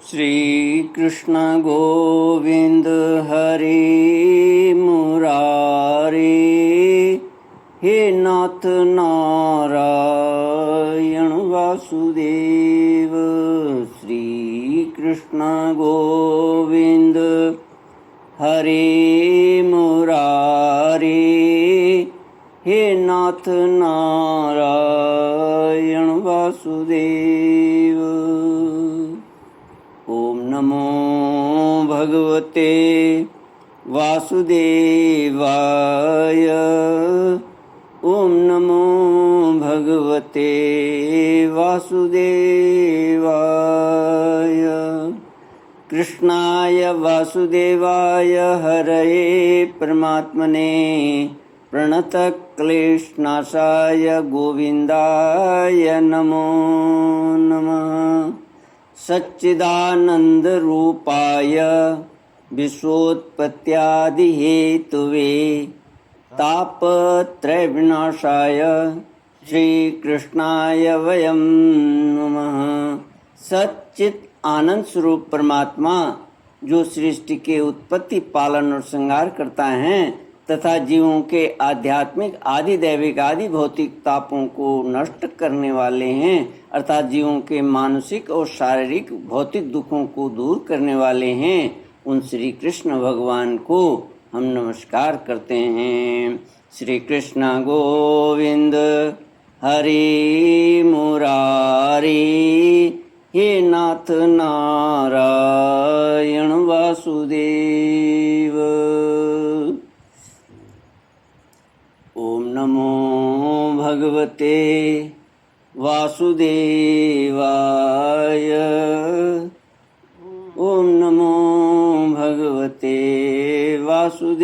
श्री कृष्ण गोविंद हरि मुरारी, हे नाथ नारायण वासुदेव। श्री कृष्ण गोविंद हरि मुरारी, हे नाथ नारायण वासुदेव। ओम नमो भगवते वासुदेवाय। ओम नमो भगवते वासुदेवाय। कृष्णाय वासुदेवाय हरये परमात्मने प्रणतक्लेशनाशाय गोविन्दाय नमो नमः। सच्चिदानन्दरूपाय विश्वोत्पत्त्यादिहेतुवे तापत्रयविनाशाय श्रीकृष्णाय वयं नमः। सच्चित आनंद स्वरूप परमात्मा जो सृष्टि के उत्पत्ति, पालन और संहार करता है तथा जीवों के आध्यात्मिक, आदि दैविक, आदि भौतिक तापों को नष्ट करने वाले हैं, अर्थात जीवों के मानसिक और शारीरिक भौतिक दुखों को दूर करने वाले हैं, उन श्री कृष्ण भगवान को हम नमस्कार करते हैं। श्री कृष्ण गोविंद हरि मुरारी, हे नाथ नारायण वासुदेव। ओम नमो भगवते वासुदेवाय। ओम नमो भगवते वासुदेवाय।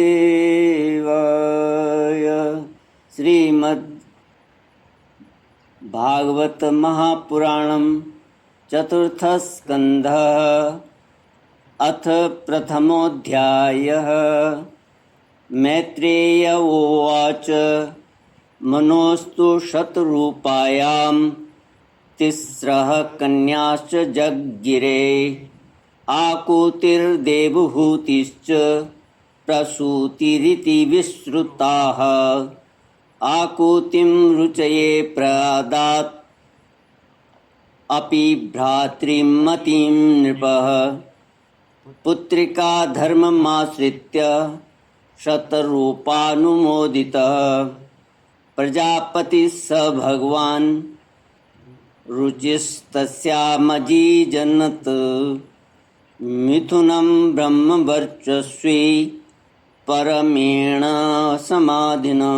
श्रीमद् भागवत महापुराणम चतुर्थ स्कंधः अथ प्रथमोऽध्यायः। मैत्रेय उवाच मनोस्तु शतरूपायां तिस्रः कन्याश्च जज्ञिरे, आकुतिर्देवहूतिश्च प्रसूतिरिति विश्रुताः। आकुतिं रुचये प्रदात् अपि भ्रातृमतीं नृपः, पुत्रिका धर्ममाश्रित्य शतरूपानुमोदितः। प्रजापति स भगवान् रुचिस्तस्यामजीजनत्, मिथुनं ब्रह्मवर्चस्वी परमेण समाधिना।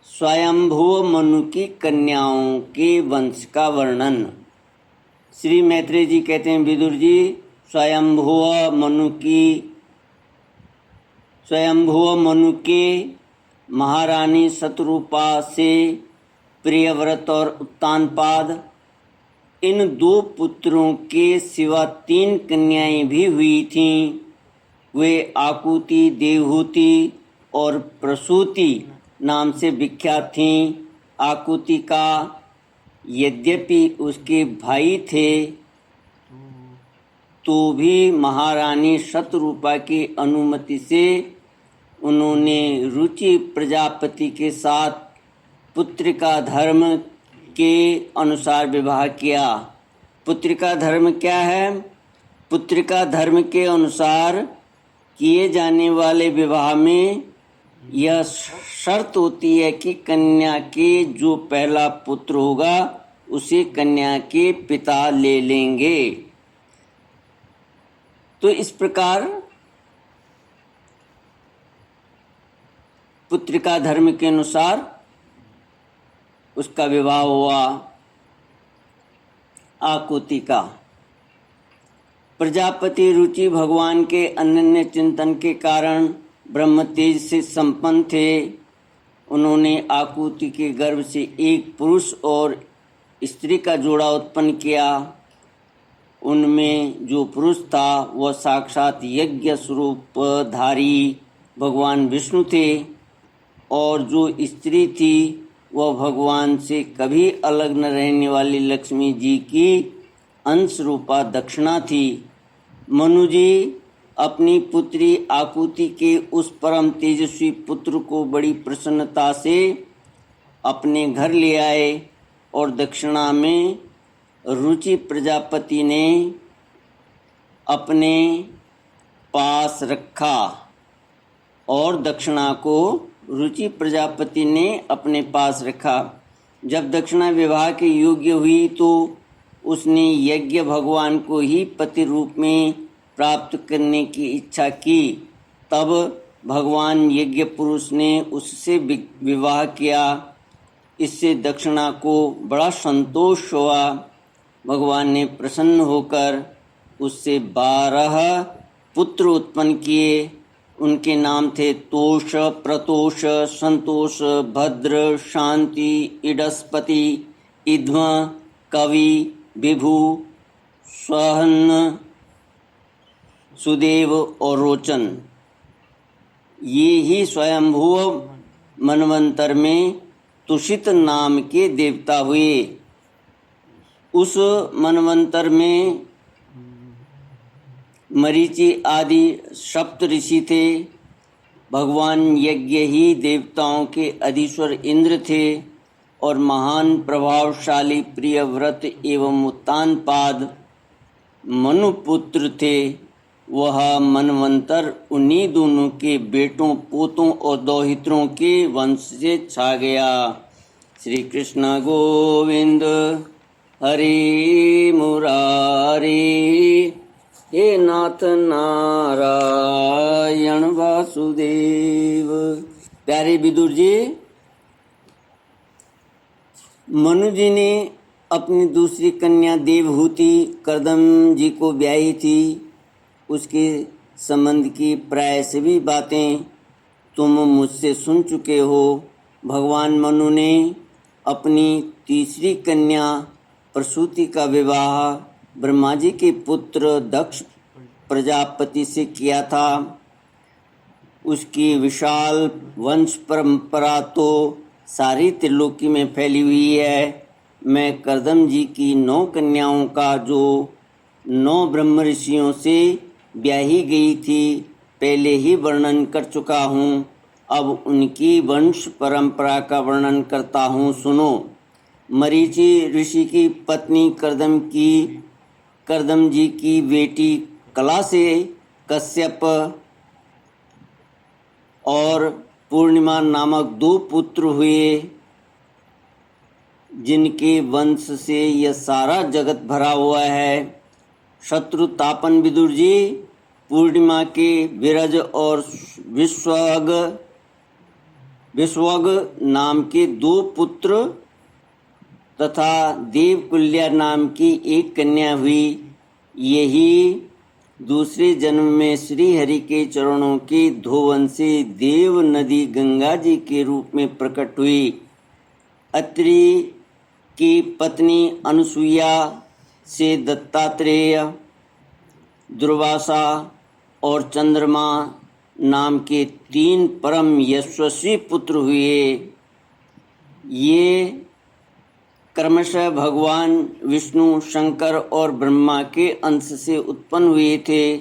स्वयंभुव मनु की कन्याओं के वंश का वर्णन। श्री मैत्रेय जी कहते हैं, विदुर जी, स्वयंभुव मनु के महारानी शतरूपा से प्रियव्रत और उत्तानपाद, इन दो पुत्रों के सिवा 3 कन्याएं भी हुई थीं। वे आकुति, देवहूति और प्रसूति नाम से विख्यात थीं। आकुति का यद्यपि उसके भाई थे तो भी महारानी शतरूपा की अनुमति से उन्होंने रुचि प्रजापति के साथ पुत्रिका धर्म के अनुसार विवाह किया। पुत्रिका धर्म क्या है? पुत्रिका धर्म के अनुसार किए जाने वाले विवाह में यह शर्त होती है कि कन्या के जो पहला पुत्र होगा उसे कन्या के पिता ले लेंगे। तो इस प्रकार पुत्रिका धर्म के अनुसार उसका विवाह हुआ आकुति का। प्रजापति रुचि भगवान के अनन्य चिंतन के कारण ब्रह्म तेज से संपन्न थे। उन्होंने आकुति के गर्भ से एक पुरुष और स्त्री का जोड़ा उत्पन्न किया। उनमें जो पुरुष था वह साक्षात यज्ञ स्वरूपधारी भगवान विष्णु थे, और जो स्त्री थी वह भगवान से कभी अलग न रहने वाली लक्ष्मी जी की अंश रूपा दक्षिणा थी। मनु जी अपनी पुत्री आकुति के उस परम तेजस्वी पुत्र को बड़ी प्रसन्नता से अपने घर ले आए और दक्षिणा में रुचि प्रजापति ने अपने पास रखा और दक्षिणा को रुचि प्रजापति ने अपने पास रखा। जब दक्षिणा विवाह के योग्य हुई तो उसने यज्ञ भगवान को ही पति रूप में प्राप्त करने की इच्छा की। तब भगवान यज्ञ पुरुष ने उससे विवाह किया। इससे दक्षिणा को बड़ा संतोष हुआ। भगवान ने प्रसन्न होकर उससे 12 पुत्र उत्पन्न किए। उनके नाम थे तोष, प्रतोष, संतोष, भद्र, शांति, इडस्पति, इध्म, कवि, विभु, स्वहन, सुदेव और रोचन। ये ही स्वयंभुव मनवंतर में तुषित नाम के देवता हुए। उस मनवंतर में मरीचि आदि सप्त ऋषि थे। भगवान यज्ञ ही देवताओं के अधीश्वर इंद्र थे और महान प्रभावशाली प्रियव्रत एवं उत्तानपाद मनुपुत्र थे। वह मनवंतर उन्हीं दोनों के बेटों, पोतों और दौहित्रों के वंश से छा गया। श्री कृष्ण गोविंद हरि मुरारी, हे नाथ नारायण वासुदेव। प्यारे विदुर जी, मनु जी ने अपनी दूसरी कन्या देवहूति कर्दम जी को ब्याही थी। उसके संबंध की प्राय सभी बातें तुम मुझसे सुन चुके हो। भगवान मनु ने अपनी तीसरी कन्या प्रसूति का विवाह ब्रह्मा जी के पुत्र दक्ष प्रजापति से किया था। उसकी विशाल वंश परंपरा तो सारी त्रिलोकी में फैली हुई है। मैं कर्दम जी की 9 कन्याओं का, जो 9 ब्रह्म ऋषियों से ब्याही गई थी, पहले ही वर्णन कर चुका हूँ। अब उनकी वंश परंपरा का वर्णन करता हूँ, सुनो। मरीचि ऋषि की पत्नी कर्दम जी की बेटी कला से कश्यप और पूर्णिमा नामक 2 पुत्र हुए, जिनके वंश से यह सारा जगत भरा हुआ है। शत्रुतापन विदुर जी पूर्णिमा के विरज और विश्वग नाम के 2 पुत्र तथा देवकुल्या नाम की 1 कन्या हुई। यही दूसरे जन्म में श्री हरि के चरणों के धोवन से देव नदी गंगा जी के रूप में प्रकट हुई। अत्रि की पत्नी अनुसुईया से दत्तात्रेय, दुर्वासा और चंद्रमा नाम के 3 परम यशस्वी पुत्र हुए। ये क्रमशः भगवान विष्णु, शंकर और ब्रह्मा के अंश से उत्पन्न हुए थे।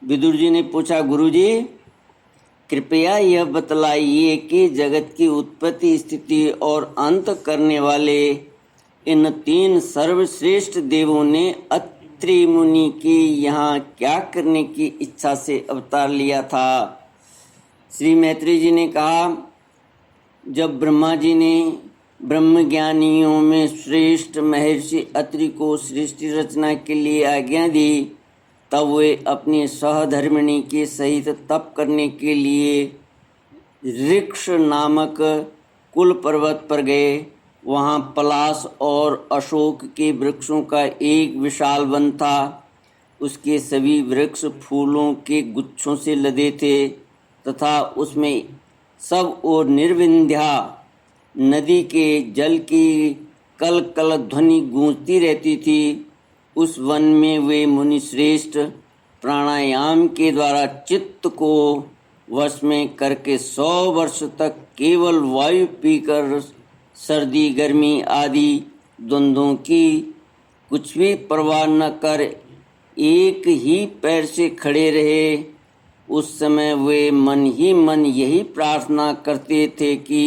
विदुर जी ने पूछा, गुरुजी कृपया यह बतलाइए कि जगत की उत्पत्ति, स्थिति और अंत करने वाले इन 3 सर्वश्रेष्ठ देवों ने अत्रि मुनि के यहाँ क्या करने की इच्छा से अवतार लिया था। श्री मैत्री जी ने कहा, जब ब्रह्मा जी ने ब्रह्मज्ञानियों में श्रेष्ठ महर्षि अत्रि को सृष्टि रचना के लिए आज्ञा दी, तब वे अपनी सहधर्मिणी के सहित तप करने के लिए ऋक्ष नामक कुल पर्वत पर गए। वहाँ पलाश और अशोक के वृक्षों का एक विशाल वन था। उसके सभी वृक्ष फूलों के गुच्छों से लदे थे तथा उसमें सब ओर निर्विंध्या नदी के जल की कल कल ध्वनि गूंजती रहती थी। उस वन में वे मुनि श्रेष्ठ प्राणायाम के द्वारा चित्त को वश में करके 100 वर्ष तक केवल वायु पीकर सर्दी गर्मी आदि द्वंद्वों की कुछ भी परवाह न कर एक ही पैर से खड़े रहे। उस समय वे मन ही मन यही प्रार्थना करते थे कि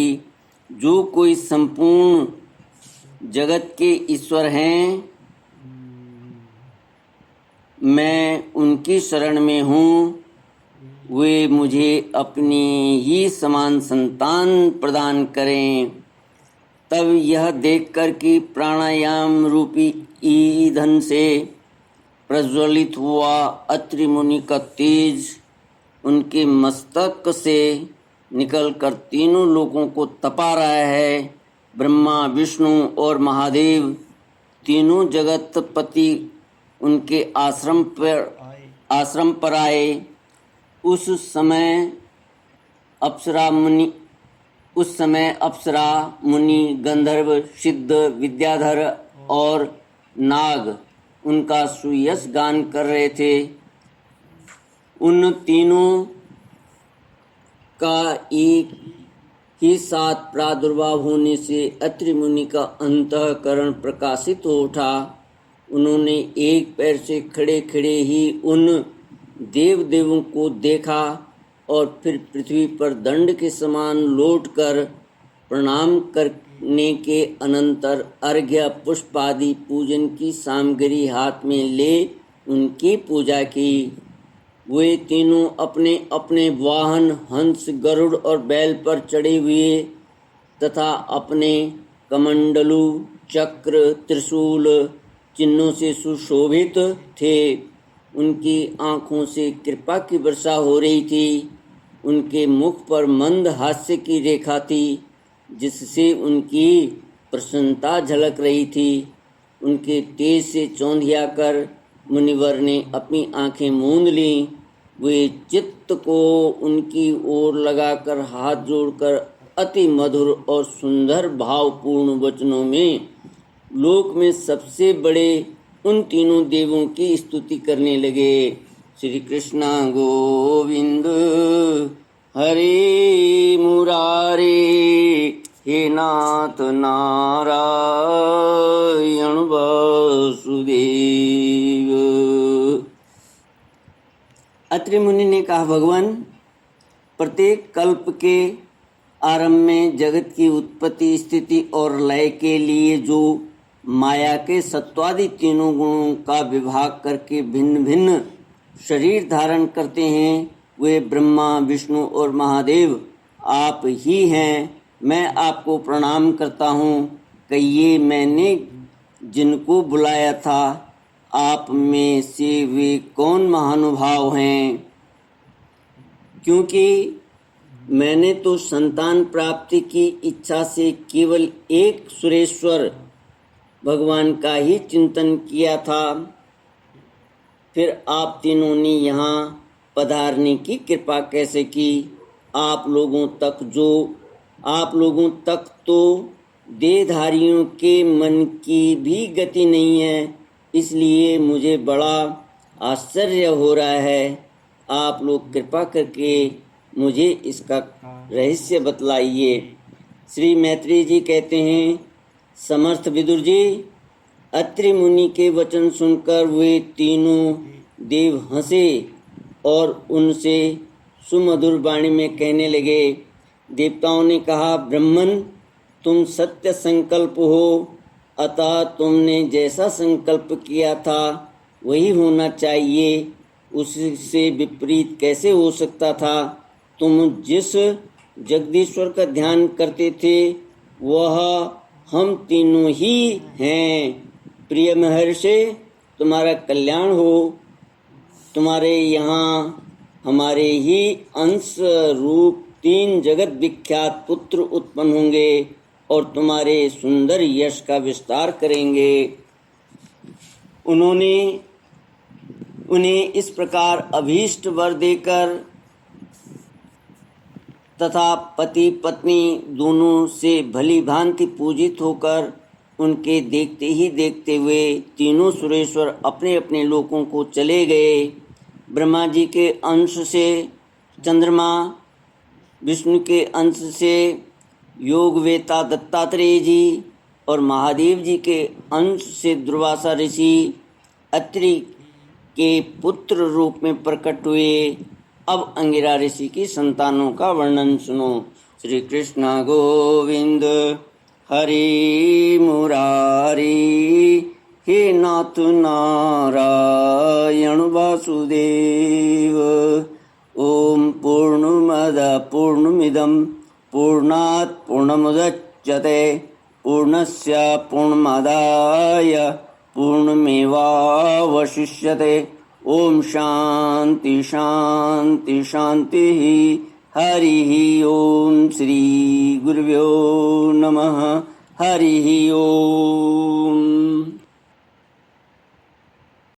जो कोई संपूर्ण जगत के ईश्वर हैं, मैं उनकी शरण में हूँ। वे मुझे अपनी ही समान संतान प्रदान करें। तब यह देखकर कि प्राणायाम रूपी ईंधन से प्रज्वलित हुआ अत्रि मुनि का तेज उनके मस्तक से निकलकर तीनों लोगों को तपा रहा है, ब्रह्मा, विष्णु और महादेव तीनों जगतपति उनके आश्रम पर आए। उस समय अप्सरा, मुनि, गंधर्व, सिद्ध, विद्याधर और नाग उनका सुयश गान कर रहे थे। उन तीनों का एक ही साथ प्रादुर्भाव होने से अत्रि मुनि का अंतःकरण प्रकाशित हो उठा। उन्होंने एक पैर से खड़े खड़े ही उन देवों को देखा और फिर पृथ्वी पर दंड के समान लौटकर प्रणाम करने के अनंतर अर्घ्य पुष्प आदि पूजन की सामग्री हाथ में ले उनकी पूजा की। वे तीनों अपने अपने वाहन हंस, गरुड़ और बैल पर चढ़े हुए तथा अपने कमंडलू, चक्र, त्रिशूल चिन्हों से सुशोभित थे। उनकी आँखों से कृपा की वर्षा हो रही थी। उनके मुख पर मंद हास्य की रेखा थी, जिससे उनकी प्रसन्नता झलक रही थी। उनके तेज से चौंधिया कर मुनिवर ने अपनी आंखें मूंद लीं। वे चित्त को उनकी ओर लगाकर हाथ जोड़कर अति मधुर और सुंदर भावपूर्ण वचनों में लोक में सबसे बड़े उन तीनों देवों की स्तुति करने लगे। श्री कृष्ण गोविंद हरे मुरारे, हे नाथ नारायण वासुदेव। अत्रि मुनि ने कहा, भगवान, प्रत्येक कल्प के आरंभ में जगत की उत्पत्ति, स्थिति और लय के लिए जो माया के सत्वादि तीनों गुणों का विभाग करके भिन्न भिन्न शरीर धारण करते हैं, वे ब्रह्मा, विष्णु और महादेव आप ही हैं। मैं आपको प्रणाम करता हूँ। कहिए, मैंने जिनको बुलाया था, आप में से वे कौन महानुभाव हैं? क्योंकि मैंने तो संतान प्राप्ति की इच्छा से केवल एक सुरेश्वर भगवान का ही चिंतन किया था। फिर आप तीनों ने यहाँ पधारने की कृपा कैसे की? आप लोगों तक तो देहधारियों के मन की भी गति नहीं है, इसलिए मुझे बड़ा आश्चर्य हो रहा है। आप लोग कृपा करके मुझे इसका रहस्य बतलाइए। श्री मैत्रेय जी कहते हैं, समर्थ विदुर जी, अत्रि मुनि के वचन सुनकर वे तीनों देव हंसे और उनसे सुमधुर वाणी में कहने लगे। देवताओं ने कहा, ब्रह्मन, तुम सत्य संकल्प हो, अतः तुमने जैसा संकल्प किया था वही होना चाहिए। उससे विपरीत कैसे हो सकता था? तुम जिस जगदीश्वर का ध्यान करते थे वह हम तीनों ही हैं। प्रिय महर्षि, तुम्हारा कल्याण हो। तुम्हारे यहाँ हमारे ही अंश रूप 3 जगत विख्यात पुत्र उत्पन्न होंगे और तुम्हारे सुंदर यश का विस्तार करेंगे। उन्हें इस प्रकार अभीष्ट वर देकर तथा पति पत्नी दोनों से भली भांति पूजित होकर उनके देखते ही देखते हुए तीनों सुरेश्वर अपने अपने लोकों को चले गए। ब्रह्मा जी के अंश से चंद्रमा, विष्णु के अंश से योगवेता दत्तात्रेय जी और महादेव जी के अंश से दुर्वासा ऋषि अत्रि के पुत्र रूप में प्रकट हुए। अब अंगिरा ऋषि की संतानों का वर्णन सुनो। श्री कृष्ण गोविंद हरि मुरारी हे नाथ नारायण वासुदेव। ओम पूर्णमद पूर्णमिदं पूर्णात् पूर्णमुदच्यते पूर्णस्य पूर्णमादाय पूर्णमेवावशिष्यते। ओम शांति शांति शांति। हरि ओम। श्री गुरुभ्यो नमः। हरि ओम।